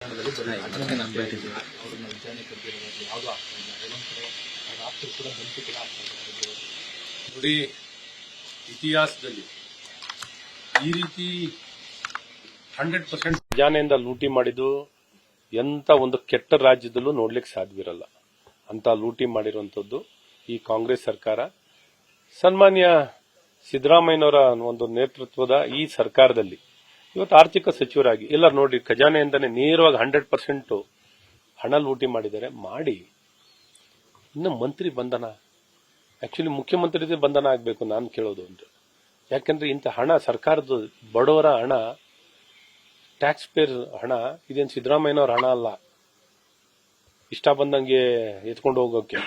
ಅವ್ರನ್ನ ವಿಚಾರಣೆ ಕರೆದಿರೋದು ಯಾವುದೂ ಆಗ್ತಾ ಇಲ್ಲ. ಕೆಲವೊಂದು ಕಡೆ ಅವ್ರ ಆಪ್ತರು ಕೂಡ ಬಂತು ಕೂಡ ಆಗ್ತಾ ಇಲ್ಲ. ನೋಡಿ, ಇತಿಹಾಸದಲ್ಲಿ ಈ ರೀತಿ 100% ಖಜಾನೆಯಿಂದ ಲೂಟಿ ಮಾಡಿದ್ದು ಎಂತ ಒಂದು ಕೆಟ್ಟ ರಾಜ್ಯದಲ್ಲೂ ನೋಡ್ಲಿಕ್ಕೆ ಸಾಧ್ಯವಿರಲ್ಲ. ಅಂತ ಲೂಟಿ ಮಾಡಿರುವಂತದ್ದು ಈ ಕಾಂಗ್ರೆಸ್ ಸರ್ಕಾರ, ಸನ್ಮಾನ್ಯ ಸಿದ್ದರಾಮಯ್ಯನವರ ಒಂದು ನೇತೃತ್ವದ ಈ ಸರ್ಕಾರದಲ್ಲಿ ಇವತ್ತು ಆರ್ಥಿಕ ಸಚಿವರಾಗಿ ಎಲ್ಲರೂ ನೋಡಿ ಖಜಾನೆಯಿಂದನೇ ನೇರವಾಗಿ 100% ಹಣ ಲೂಟಿ ಮಾಡಿದ್ದಾರೆ. ಮಾಡಿ ಇನ್ನು ಮಂತ್ರಿ ಬಂಧನ, ಆಕ್ಚುಲಿ ಮುಖ್ಯಮಂತ್ರಿದೇ ಬಂಧನ ಆಗಬೇಕು ನಾನು ಕೇಳೋದು ಅಂದ್ರೆ. ಯಾಕಂದ್ರೆ ಇಂಥ ಹಣ ಸರ್ಕಾರದ ಬಡವರ ಹಣ, ಟ್ಯಾಕ್ಸ್ ಪೇರ್ ಹಣ, ಇದೇನು ಸಿದ್ದರಾಮಯ್ಯನವರ ಹಣ ಅಲ್ಲ ಇಷ್ಟ ಬಂದಂಗೆ ಎತ್ಕೊಂಡು ಹೋಗೋಕೆ.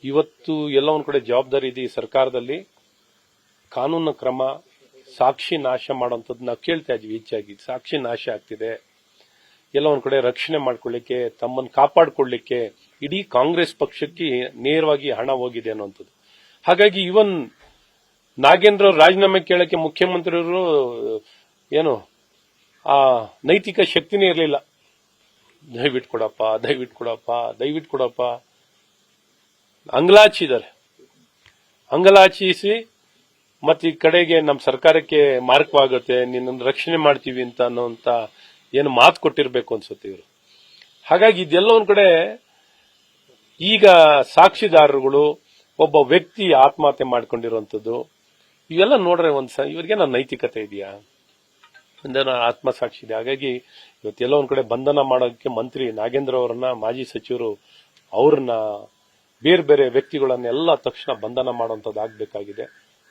ಇವತ್ತು ಎಲ್ಲ ಒಂದ್ ಕಡೆ ಜವಾಬ್ದಾರಿ ಇದೆ ಈ ಸರ್ಕಾರದಲ್ಲಿ. ಕಾನೂನು ಕ್ರಮ, ಸಾಕ್ಷಿ ನಾಶ ಮಾಡುವಂಥದ್ದು ನಾವು ಕೇಳ್ತಾ ಇದ್ವಿ. ಹೆಚ್ಚಾಗಿ ಸಾಕ್ಷಿ ನಾಶ ಆಗ್ತಿದೆ. ಎಲ್ಲ ಒಂದ್ ಕಡೆ ರಕ್ಷಣೆ ಮಾಡ್ಕೊಳ್ಳಿಕ್ಕೆ, ತಮ್ಮನ್ನು ಕಾಪಾಡಿಕೊಳ್ಳಿಕ್ಕೆ ಇಡೀ ಕಾಂಗ್ರೆಸ್ ಪಕ್ಷಕ್ಕೆ ನೇರವಾಗಿ ಹಣ ಹೋಗಿದೆ ಅನ್ನುವಂಥದ್ದು. ಹಾಗಾಗಿ ಇವನ್ ನಾಗೇಂದ್ರ ರಾಜೀನಾಮೆ ಕೇಳಕ್ಕೆ ಮುಖ್ಯಮಂತ್ರಿಯವರು ಏನು ಆ ನೈತಿಕ ಶಕ್ತಿನೇ ಇರಲಿಲ್ಲ. ದಯವಿಟ್ಟು ಕೊಡಪ್ಪ, ದಯವಿಟ್ಟು ಕೊಡಪ್ಪ, ದಯವಿಟ್ಟು ಕೊಡಪ್ಪ ಅಂಗಲಾಚಿದ್ದಾರೆ. ಅಂಗಲಾಚಿಸಿ ಮತ್ತೆ ಈ ಕಡೆಗೆ ನಮ್ಮ ಸರ್ಕಾರಕ್ಕೆ ಮಾರಕವಾಗುತ್ತೆ, ನಿನ್ನನ್ನು ರಕ್ಷಣೆ ಮಾಡ್ತೀವಿ ಅಂತ ಅನ್ನೋಂತ ಏನು ಮಾತು ಕೊಟ್ಟಿರ್ಬೇಕು ಅನ್ಸುತ್ತೆ ಇವರು. ಹಾಗಾಗಿ ಇದೆಲ್ಲ ಒಂದ್ ಕಡೆ ಈಗ ಸಾಕ್ಷಿದಾರರುಗಳು, ಒಬ್ಬ ವ್ಯಕ್ತಿ ಆತ್ಮಹತ್ಯೆ ಮಾಡ್ಕೊಂಡಿರುವಂತದ್ದು ಇವೆಲ್ಲ ನೋಡ್ರೆ ಇವರಿಗೆ ನನ್ನ ನೈತಿಕತೆ ಇದೆಯಾ, ಒಂದೇನೋ ಆತ್ಮಸಾಕ್ಷಿ ಇದೆ. ಹಾಗಾಗಿ ಇವತ್ತೆಲ್ಲ ಒಂದ್ ಕಡೆ ಬಂಧನ ಮಾಡೋದಕ್ಕೆ ಮಂತ್ರಿ ನಾಗೇಂದ್ರ ಅವರನ್ನ, ಮಾಜಿ ಸಚಿವರು ಅವ್ರನ್ನ, ಬೇರೆ ಬೇರೆ ವ್ಯಕ್ತಿಗಳನ್ನೆಲ್ಲ ತಕ್ಷಣ ಬಂಧನ ಮಾಡುವಂತದ್ದು ಆಗ್ಬೇಕಾಗಿದೆ.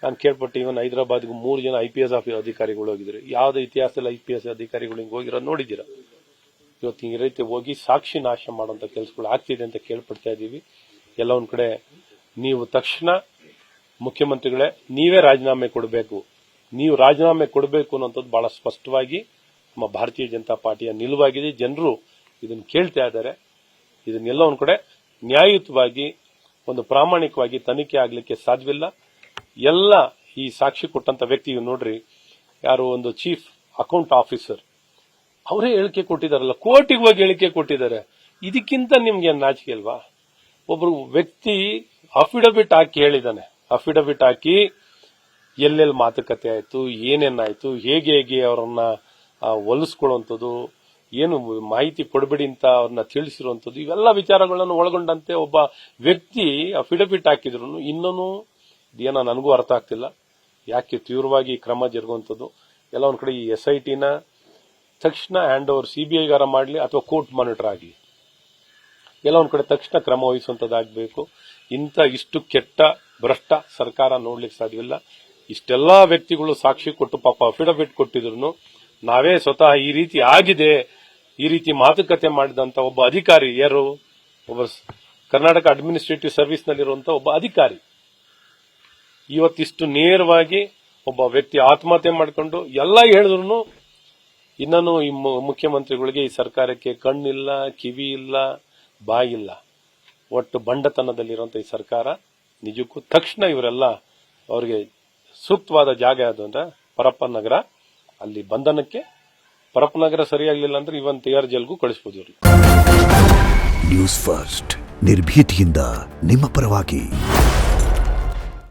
ನಾನು ಕೇಳ್ಪಟ್ಟು ಇವನ್ ಹೈದರಾಬಾದ್ಗೂ 3 ಜನ IPS ಅಧಿಕಾರಿಗಳು ಹೋಗಿದ್ರು. ಯಾವ್ದು ಇತಿಹಾಸದಲ್ಲಿ IPS ಅಧಿಕಾರಿಗಳು ಹಿಂಗೆ ಹೋಗಿರೋದು ನೋಡಿದ್ದೀರಾ? ಇವತ್ತು ಈ ರೀತಿ ಹೋಗಿ ಸಾಕ್ಷಿ ನಾಶ ಮಾಡುವಂತ ಕೆಲಸಗಳು ಆಗ್ತಿದೆ ಅಂತ ಕೇಳ್ಪಡ್ತಾ ಇದೀವಿ. ಎಲ್ಲ ಒಂದ್ ಕಡೆ ನೀವು ತಕ್ಷಣ ಮುಖ್ಯಮಂತ್ರಿಗಳೇ ನೀವೇ ರಾಜೀನಾಮೆ ಕೊಡಬೇಕು, ನೀವು ರಾಜೀನಾಮೆ ಕೊಡಬೇಕು ಅನ್ನೋಂಥದ್ದು ಬಹಳ ಸ್ಪಷ್ಟವಾಗಿ ನಮ್ಮ ಭಾರತೀಯ ಜನತಾ ಪಾರ್ಟಿಯ ನಿಲುವಾಗಿದೆ. ಜನರು ಇದನ್ನು ಕೇಳ್ತಾ ಇದ್ದಾರೆ. ಇದನ್ನೆಲ್ಲ ಒಂದ್ ಕಡೆ ನ್ಯಾಯಯುತವಾಗಿ, ಒಂದು ಪ್ರಾಮಾಣಿಕವಾಗಿ ತನಿಖೆ ಆಗ್ಲಿಕ್ಕೆ ಸಾಧ್ಯವಿಲ್ಲ. ಎಲ್ಲ ಈ ಸಾಕ್ಷಿ ಕೊಟ್ಟಂತ ವ್ಯಕ್ತಿ ನೋಡ್ರಿ, ಯಾರು ಒಂದು ಚೀಫ್ ಅಕೌಂಟ್ ಆಫೀಸರ್, ಅವರೇ ಹೇಳಿಕೆ ಕೊಟ್ಟಿದಾರಲ್ಲ, ಕೋರ್ಟಿಗೆ ಹೋಗಿ ಹೇಳಿಕೆ ಕೊಟ್ಟಿದ್ದಾರೆ. ಇದಕ್ಕಿಂತ ನಿಮ್ಗೆ ನಾಚಿಕೆ ಅಲ್ವಾ? ಒಬ್ರು ವ್ಯಕ್ತಿ ಅಫಿಡವಿಟ್ ಹಾಕಿ ಹೇಳಿದಾನೆ. ಅಫಿಡವಿಟ್ ಹಾಕಿ ಎಲ್ಲೆಲ್ಲಿ ಮಾತುಕತೆ ಆಯ್ತು, ಏನೇನಾಯ್ತು, ಹೇಗೆ ಅವರನ್ನ ಒಲಿಸ್ಕೊಳ್ಳುವಂಥದ್ದು, ಏನು ಮಾಹಿತಿ ಕೊಡಬೇಡಿ ಅಂತ ಅವ್ರನ್ನ ತಿಳಿಸಿರುವಂಥದ್ದು, ಇವೆಲ್ಲ ವಿಚಾರಗಳನ್ನು ಒಳಗೊಂಡಂತೆ ಒಬ್ಬ ವ್ಯಕ್ತಿ ಅಫಿಡವಿಟ್ ಹಾಕಿದ್ರು. ಇನ್ನೂ ಏನೋ ನನಗೂ ಅರ್ಥ ಆಗ್ತಿಲ್ಲ ಯಾಕೆ ತೀವ್ರವಾಗಿ ಕ್ರಮ ಜರುಗುವಂಥದ್ದು. ಎಲ್ಲ ಒಂದ್ ಕಡೆ ಈ SITನ ತಕ್ಷಣ ಹ್ಯಾಂಡ್ ಓವರ್ CBIಗಾರ ಮಾಡಲಿ ಅಥವಾ ಕೋರ್ಟ್ ಮಾನಿಟರ್ ಆಗಲಿ, ಎಲ್ಲ ಒಂದ್ ಕಡೆ ತಕ್ಷಣ ಕ್ರಮ ವಹಿಸುವಂತದ್ದಾಗಬೇಕು. ಇಷ್ಟು ಕೆಟ್ಟ ಭ್ರಷ್ಟ ಸರ್ಕಾರ ನೋಡ್ಲಿಕ್ಕೆ ಸಾಧ್ಯವಿಲ್ಲ. ಇಷ್ಟೆಲ್ಲಾ ವ್ಯಕ್ತಿಗಳು ಸಾಕ್ಷಿ ಕೊಟ್ಟು ಪಾಪ ಅಫಿಡವಿಟ್ ಕೊಟ್ಟಿದ್ರು. ನಾವೇ ಸ್ವತಃ ಈ ರೀತಿ ಆಗಿದೆ, ಈ ರೀತಿ ಮಾತುಕತೆ ಮಾಡಿದಂತ ಒಬ್ಬ ಅಧಿಕಾರಿ, ಯಾರು ಒಬ್ಬ ಕರ್ನಾಟಕ ಅಡ್ಮಿನಿಸ್ಟ್ರೇಟಿವ್ ಸರ್ವಿಸ್ ನಲ್ಲಿರುವಂತಹ ಒಬ್ಬ ಅಧಿಕಾರಿ, ಇವತ್ತಿಷ್ಟು ನೇರವಾಗಿ ಒಬ್ಬ ವ್ಯಕ್ತಿ ಆತ್ಮಹತ್ಯೆ ಮಾಡಿಕೊಂಡು ಎಲ್ಲ ಹೇಳಿದ್ರು ಇನ್ನೂ ಈ ಮುಖ್ಯಮಂತ್ರಿಗಳಿಗೆ, ಈ ಸರ್ಕಾರಕ್ಕೆ ಕಣ್ಣಿಲ್ಲ, ಕಿವಿ ಇಲ್ಲ, ಬಾಯಿ ಇಲ್ಲ. ಒಟ್ಟು ಬಂಡತನದಲ್ಲಿರುವಂತಹ ಈ ಸರ್ಕಾರ ನಿಜಕ್ಕೂ ತಕ್ಷಣ ಇವರೆಲ್ಲ ಅವರಿಗೆ ಸೂಕ್ತವಾದ ಜಾಗ ಯಾವುದು ಅಂದ್ರೆ ಪರಪ್ಪ ನಗರ, ಅಲ್ಲಿ ಬಂಧನಕ್ಕೆ. ಪರಪ್ಪ ನಗರ ಸರಿಯಾಗಲಿಲ್ಲ ಅಂದ್ರೆ ಇವನ್ ತಿಹಾರ್ ಜೈಲ್ಗೂ ಕಳಿಸಬಹುದು ಇವ್ರಿಗೆ. ನ್ಯೂಸ್ ಫಸ್ಟ್, ನಿರ್ಭೀತಿಯಿಂದ ನಿಮ್ಮ ಪರವಾಗಿ.